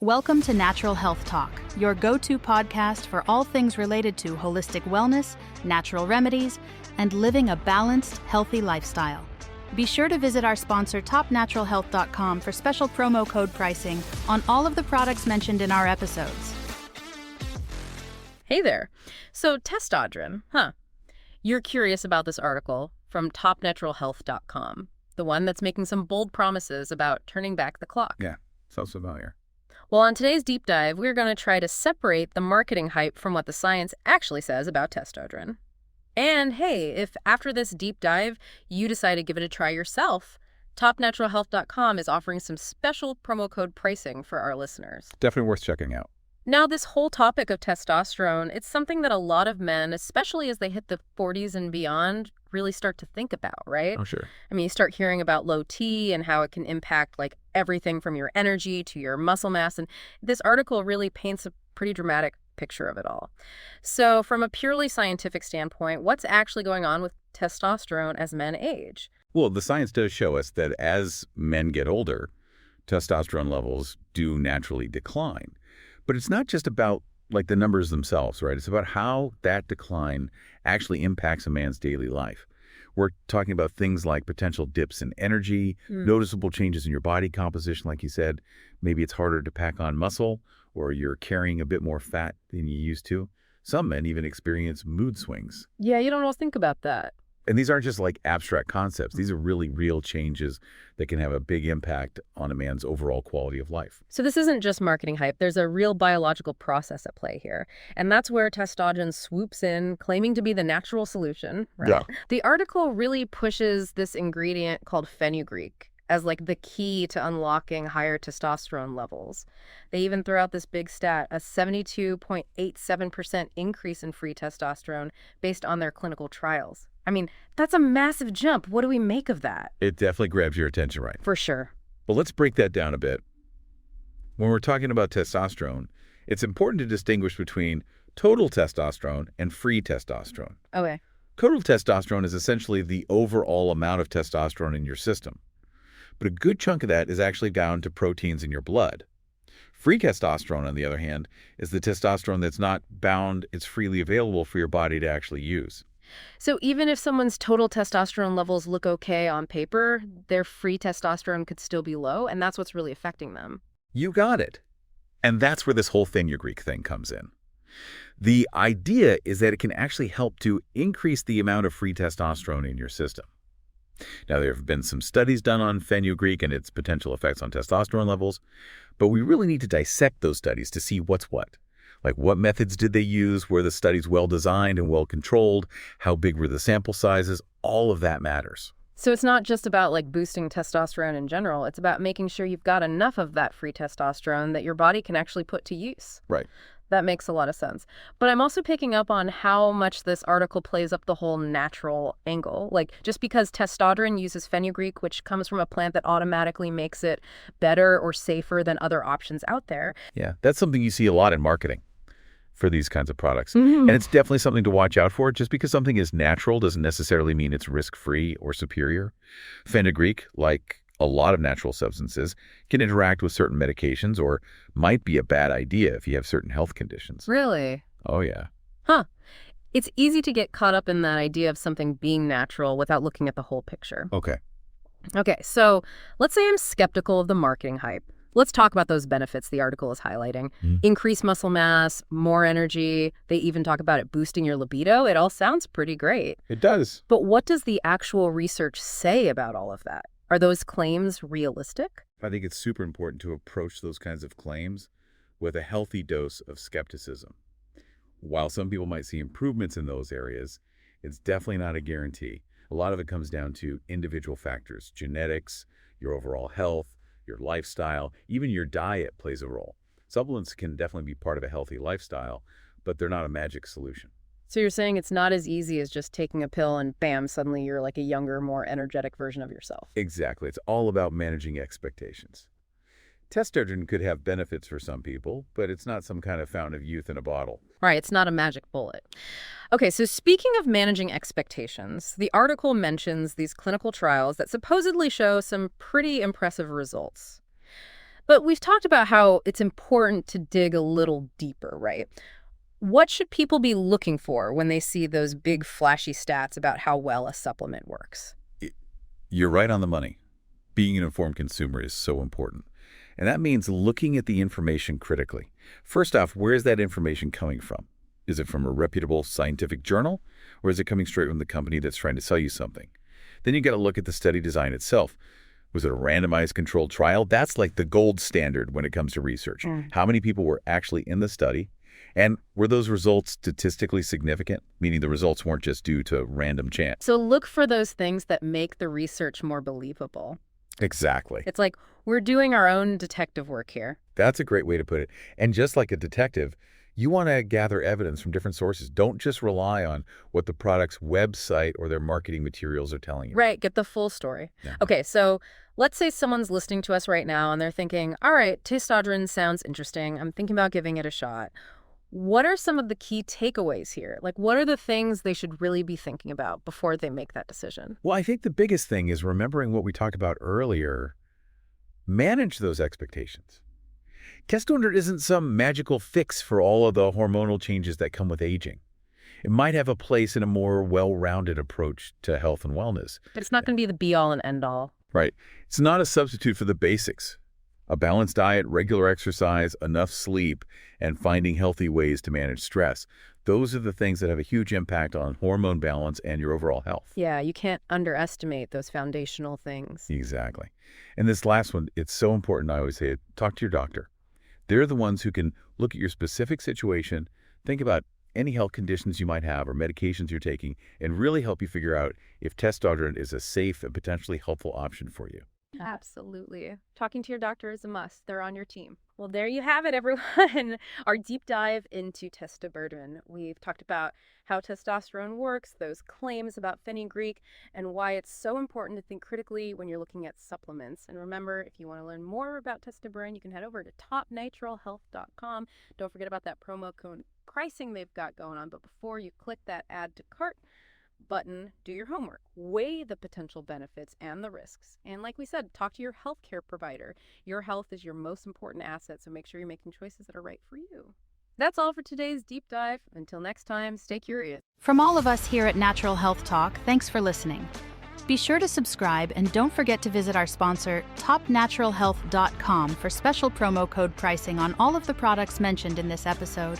Welcome to Natural Health Talk, your go-to podcast for all things related to holistic wellness, natural remedies, and living a balanced, healthy lifestyle. Be sure to visit our sponsor, TopNaturalHealth.com, for special promo code pricing on all of the products mentioned in our episodes. Hey there. So, Testodren, You're curious about this article from TopNaturalHealth.com, the one that's making some bold promises about turning back the clock. Yeah, sounds familiar. Well, on today's deep dive, we're going to try to separate the marketing hype from what the science actually says about Testodren. And hey, if after this deep dive, you decide to give it a try yourself, TopNaturalHealth.com is offering some special promo code pricing for our listeners. Definitely worth checking out. Now, this whole topic of testosterone, it's something that a lot of men, especially as they hit the 40s and beyond, really start to think about, right? Oh, sure. I mean, you start hearing about low T and how it can impact like everything from your energy to your muscle mass. And this article really paints a pretty dramatic picture of it all. So from a purely scientific standpoint, what's actually going on with testosterone as men age? Well, the science does show us that as men get older, testosterone levels do naturally decline. But it's not just about like the numbers themselves, right? It's about how that decline actually impacts a man's daily life. We're talking about things like potential dips in energy, noticeable changes in your body composition, like you said. Maybe it's harder to pack on muscle, or you're carrying a bit more fat than you used to. Some men even experience mood swings. Yeah, you don't always think about that. And these aren't just like abstract concepts. These are really real changes that can have a big impact on a man's overall quality of life. So this isn't just marketing hype. There's a real biological process at play here. And that's where testosterone swoops in, claiming to be the natural solution. Right? Yeah. The article really pushes this ingredient called Fenugreek as like the key to unlocking higher testosterone levels. They even throw out this big stat, a 72.87% increase in free testosterone based on their clinical trials. I mean, that's a massive jump. What do we make of that? It definitely grabs your attention, right? For sure. But let's break that down a bit. When we're talking about testosterone, it's important to distinguish between total testosterone and free testosterone. Okay. Total testosterone is essentially the overall amount of testosterone in your system. But a good chunk of that is actually down to proteins in your blood. Free testosterone, on the other hand, is the testosterone that's not bound, it's freely available for your body to actually use. So even if someone's total testosterone levels look okay on paper, their free testosterone could still be low, and that's what's really affecting them. You got it. And that's where this whole Fenugreek thing comes in. The idea is that it can actually help to increase the amount of free testosterone in your system. Now, there have been some studies done on Fenugreek and its potential effects on testosterone levels, but we really need to dissect those studies to see what's what. Like, what methods did they use? Were the studies well-designed and well-controlled? How big were the sample sizes? All of that matters. So it's not just about like boosting testosterone in general. It's about making sure you've got enough of that free testosterone that your body can actually put to use. Right. That makes a lot of sense. But I'm also picking up on how much this article plays up the whole natural angle. Like, just because Testodren uses Fenugreek, which comes from a plant that automatically makes it better or safer than other options out there. Yeah, that's something you see a lot in marketing for these kinds of products. And it's definitely something to watch out for. Just because something is natural doesn't necessarily mean it's risk-free or superior. Fenugreek, like a lot of natural substances, can interact with certain medications or might be a bad idea if you have certain health conditions. Really? Oh, yeah. It's easy to get caught up in that idea of something being natural without looking at the whole picture. Okay. Okay, so let's say I'm skeptical of the marketing hype. Let's talk about those benefits the article is highlighting. Increased muscle mass, more energy. They even talk about it boosting your libido. It all sounds pretty great. It does. But what does the actual research say about all of that? Are those claims realistic? I think it's super important to approach those kinds of claims with a healthy dose of skepticism. While some people might see improvements in those areas, it's definitely not a guarantee. A lot of it comes down to individual factors, genetics, your overall health, your lifestyle, even your diet plays a role. Supplements can definitely be part of a healthy lifestyle, but they're not a magic solution. So you're saying it's not as easy as just taking a pill and bam, suddenly you're like a younger, more energetic version of yourself. Exactly. It's all about managing expectations. Testodren could have benefits for some people, but it's not some kind of fountain of youth in a bottle. Right, it's not a magic bullet. Okay, so speaking of managing expectations, the article mentions these clinical trials that supposedly show some pretty impressive results. But we've talked about how it's important to dig a little deeper, right? What should people be looking for when they see those big flashy stats about how well a supplement works? You're right on the money. Being an informed consumer is so important. And that means looking at the information critically. First off, where is that information coming from? Is it from a reputable scientific journal, or is it coming straight from the company that's trying to sell you something? Then you got to look at the study design itself. Was it a randomized controlled trial? That's like the gold standard when it comes to research. How many people were actually in the study? And were those results statistically significant, meaning the results weren't just due to random chance? So look for those things that make the research more believable. Exactly. It's like we're doing our own detective work here. That's a great way to put it. And just like a detective, you want to gather evidence from different sources. Don't just rely on what the product's website or their marketing materials are telling you. Right, get the full story. Yeah. Okay, so let's say someone's listening to us right now and they're thinking, all right, Testodren sounds interesting. I'm thinking about giving it a shot. What are some of the key takeaways here? Like, what are the things they should really be thinking about before they make that decision? Well, I think the biggest thing is remembering what we talked about earlier. Manage those expectations. Testosterone isn't some magical fix for all of the hormonal changes that come with aging. It might have a place in a more well-rounded approach to health and wellness. But it's not going to be the be-all and end-all. Right. It's not a substitute for the basics. A balanced diet, regular exercise, enough sleep, and finding healthy ways to manage stress. Those are the things that have a huge impact on hormone balance and your overall health. Yeah, you can't underestimate those foundational things. Exactly. And this last one, it's so important, I always say it, talk to your doctor. They're the ones who can look at your specific situation, think about any health conditions you might have or medications you're taking, and really help you figure out if testosterone is a safe and potentially helpful option for you. Absolutely. Talking to your doctor is a must. They're on your team. Well, there you have it, everyone. Our deep dive into testosterone. We've talked about how testosterone works, those claims about Fenugreek, and why it's so important to think critically when you're looking at supplements. And remember, if you want to learn more about testosterone, you can head over to TopNaturalHealth.com. Don't forget about that promo code pricing they've got going on. But before you click that add to cart button, do your homework, weigh the potential benefits and the risks. And like we said, talk to your healthcare provider. Your health is your most important asset, so make sure you're making choices that are right for you. That's all for today's deep dive. Until next time, stay curious. From all of us here at Natural Health Talk, thanks for listening. Be sure to subscribe and don't forget to visit our sponsor, TopNaturalHealth.com, for special promo code pricing on all of the products mentioned in this episode.